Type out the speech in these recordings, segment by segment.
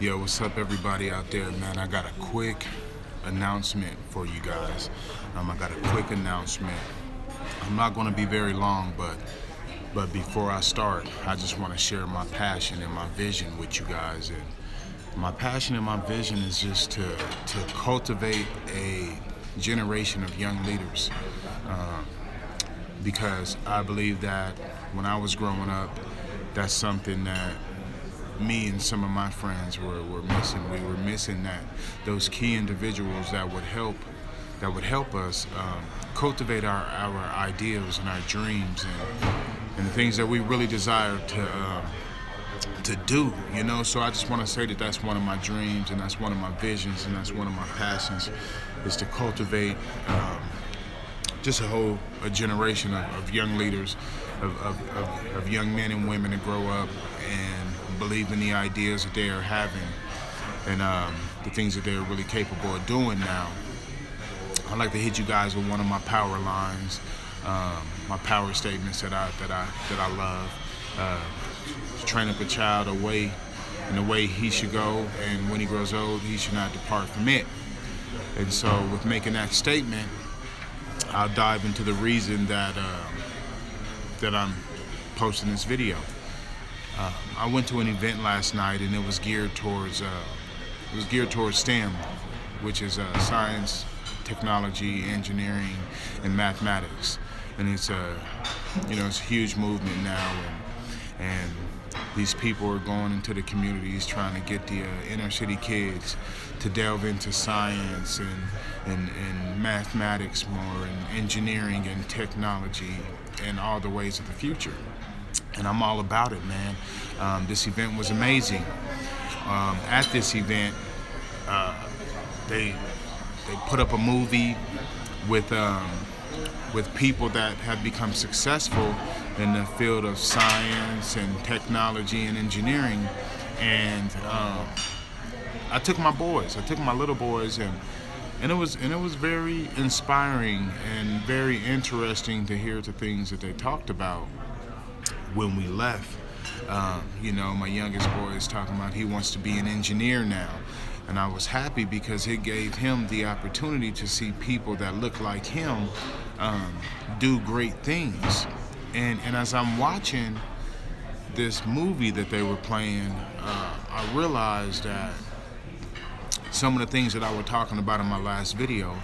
Yo, what's up, everybody out there, man? I got a quick announcement for you guys. I got a quick announcement. I'm not going to be very long, but before I start, I just want to share my passion and my vision with you guys. And my passion and my vision is just to cultivate a generation of young leaders, because I believe that when I was growing up, that's something that me and some of my friends were missing. We were missing those key individuals that would help us cultivate our ideals and our dreams and the things that we really desire to do. So I just want to say that that's one of my dreams, and that's one of my visions, and that's one of my passions, is to cultivate just a generation of young leaders, of young men and women to grow up and believe in the ideas that they are having and the things that they're really capable of doing now. I'd like to hit you guys with one of my power lines, my power statements that I love. Train up a child in the way he should go, and when he grows old, he should not depart from it. And so, with making that statement, I'll dive into the reason that I'm posting this video. I went to an event last night, and it was geared towards STEM, which is science, technology, engineering, and mathematics. And it's it's a huge movement now, and these people are going into the communities trying to get the inner city kids to delve into science and mathematics more, and engineering and technology and all the ways of the future. And I'm all about it, man. This event was amazing. At this event, they put up a movie with people that have become successful in the field of science and technology and engineering. And I took my little boys, and it was very inspiring and very interesting to hear the things that they talked about when we left. My youngest boy is talking about he wants to be an engineer now. And I was happy because it gave him the opportunity to see people that look like him do great things. And as I'm watching this movie that they were playing, I realized that some of the things that I was talking about in my last video,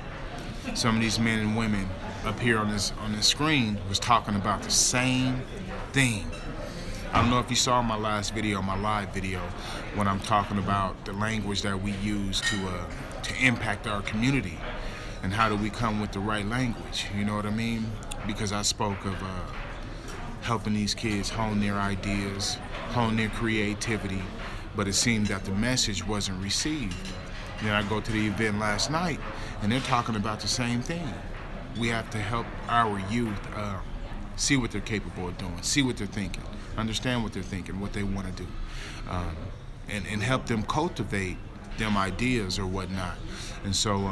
some of these men and women up here on this screen was talking about the same thing. I don't know if you saw my last video, my live video, when I'm talking about the language that we use to impact our community, and how do we come with the right language, you know what I mean? Because I spoke of helping these kids hone their ideas, hone their creativity, but it seemed that the message wasn't received. Then I go to the event last night, and they're talking about the same thing. We have to help our youth see what they're capable of doing, see what they're thinking, understand what they're thinking, what they want to do, and help them cultivate them ideas or whatnot. And so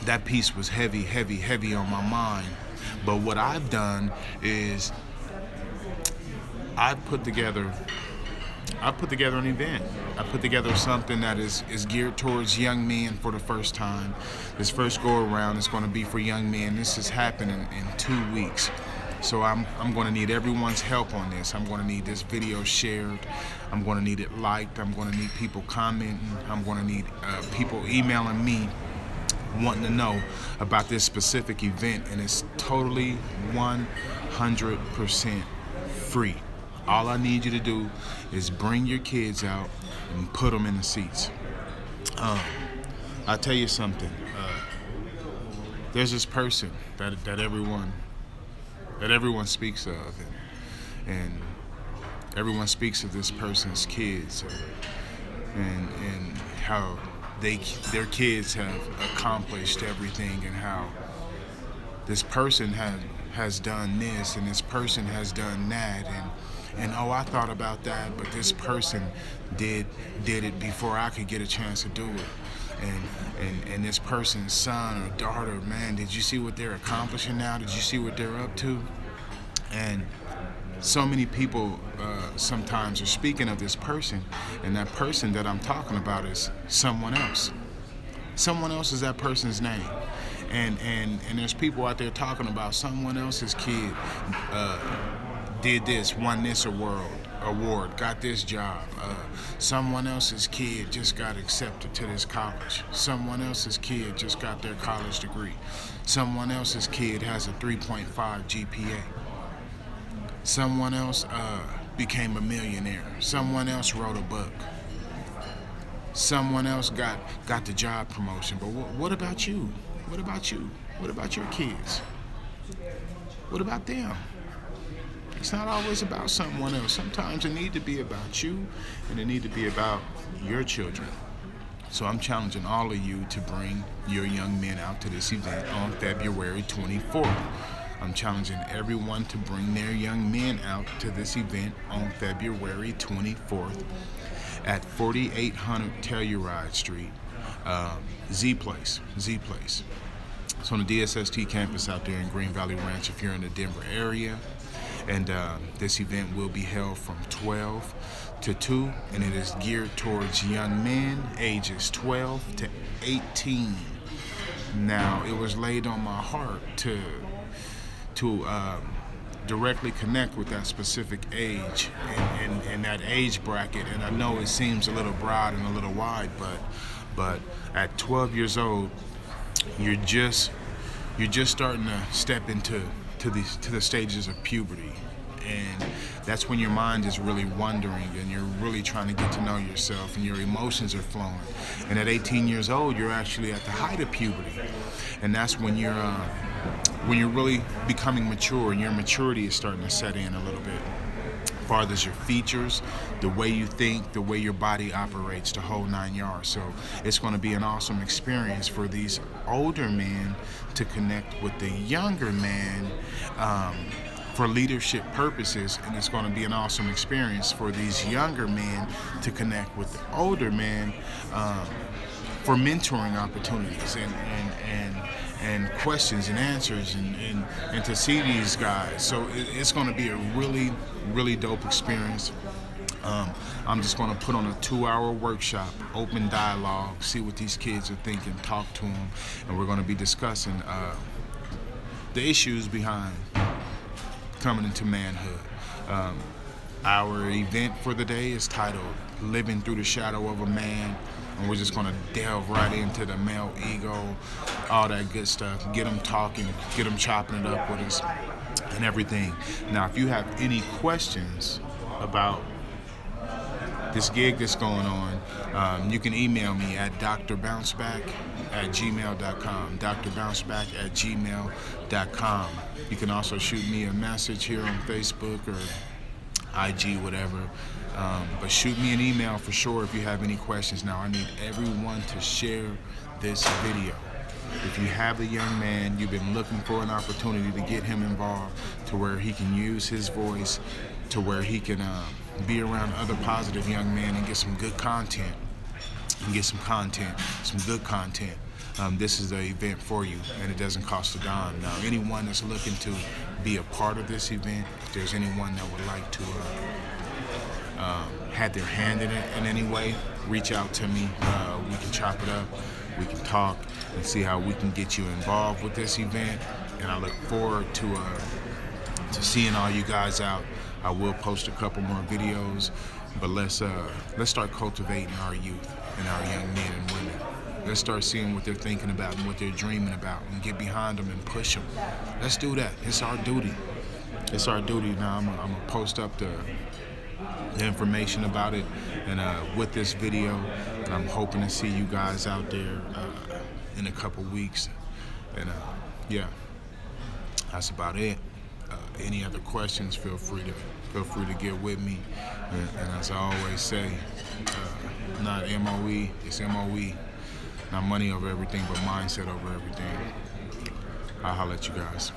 that piece was heavy on my mind. But what I've done is I put together an event. I put together something that is geared towards young men for the first time. This first go around is going to be for young men. This is happening in 2 weeks. So I'm going to need everyone's help on this. I'm going to need this video shared. I'm going to need it liked. I'm going to need people commenting. I'm going to need people emailing me wanting to know about this specific event. And it's totally 100% free. All I need you to do is bring your kids out and put them in the seats. I'll tell you something. There's this person that everyone speaks of, and everyone speaks of this person's kids, and how their kids have accomplished everything, and how this person has done this, and this person has done that, and oh, I thought about that, but this person did it before I could get a chance to do it. And this person's son or daughter, man, did you see what they're accomplishing now? Did you see what they're up to? And so many people sometimes are speaking of this person, and that person that I'm talking about is someone else. Someone else is that person's name. And there's people out there talking about someone else's kid did this, won this award, got this job. Someone else's kid just got accepted to this college. Someone else's kid just got their college degree. Someone else's kid has a 3.5 GPA. Someone else became a millionaire. Someone else wrote a book. Someone else got the job promotion. But what about you? What about you? What about your kids? What about them? It's not always about someone else. Sometimes it need to be about you, and it need to be about your children. So I'm challenging all of you to bring your young men out to this event on February 24th. I'm challenging everyone to bring their young men out to this event on February 24th at 4800 Telluride Street, Z Place. It's on the DSST campus out there in Green Valley Ranch if you're in the Denver area. And this event will be held from 12 to 2, and it is geared towards young men ages 12 to 18. Now, it was laid on my heart to directly connect with that specific age and that age bracket. And I know it seems a little broad and a little wide, but at 12 years old, you're just starting to step into the stages of puberty, and that's when your mind is really wandering and you're really trying to get to know yourself and your emotions are flowing. And at 18 years old, you're actually at the height of puberty, and that's when you're really becoming mature, and your maturity is starting to set in a little bit. As far as your features, the way you think, the way your body operates, the whole 9 yards. So it's going to be an awesome experience for these older men to connect with the younger men for leadership purposes, and it's going to be an awesome experience for these younger men to connect with the older men for mentoring opportunities and questions and answers and to see these guys. So it's going to be a really, really dope experience. I'm just going to put on a 2-hour workshop, open dialogue, see what these kids are thinking, talk to them, and we're going to be discussing the issues behind coming into manhood. Our event for the day is titled Living Through the Shadow of a Man, and we're just going to delve right into the male ego, all that good stuff, get them talking, get them chopping it up with us and everything. Now, if you have any questions about this gig that's going on, you can email me at drbounceback@gmail.com, drbounceback@gmail.com. You can also shoot me a message here on Facebook or IG, whatever. But shoot me an email for sure if you have any questions. Now, I need everyone to share this video. If you have a young man, you've been looking for an opportunity to get him involved to where he can use his voice, to where he can be around other positive young men and get some good content. Some good content. This is the event for you, and it doesn't cost a dime. Now, anyone that's looking to be a part of this event, if there's anyone that would like to have their hand in it in any way, reach out to me. We can chop it up, we can talk, and see how we can get you involved with this event. And I look forward to seeing all you guys out. I will post a couple more videos, but let's start cultivating our youth and our young men and women. Let's start seeing what they're thinking about and what they're dreaming about, and get behind them and push them. Let's do that. It's our duty. It's our duty. Now I'm gonna post up the information about it, and with this video, and I'm hoping to see you guys out there in a couple weeks. And yeah, that's about it. Any other questions, feel free to get with me. And as I always say, not MOE, it's MOE. Not money over everything, but mindset over everything. I'll holler at you guys.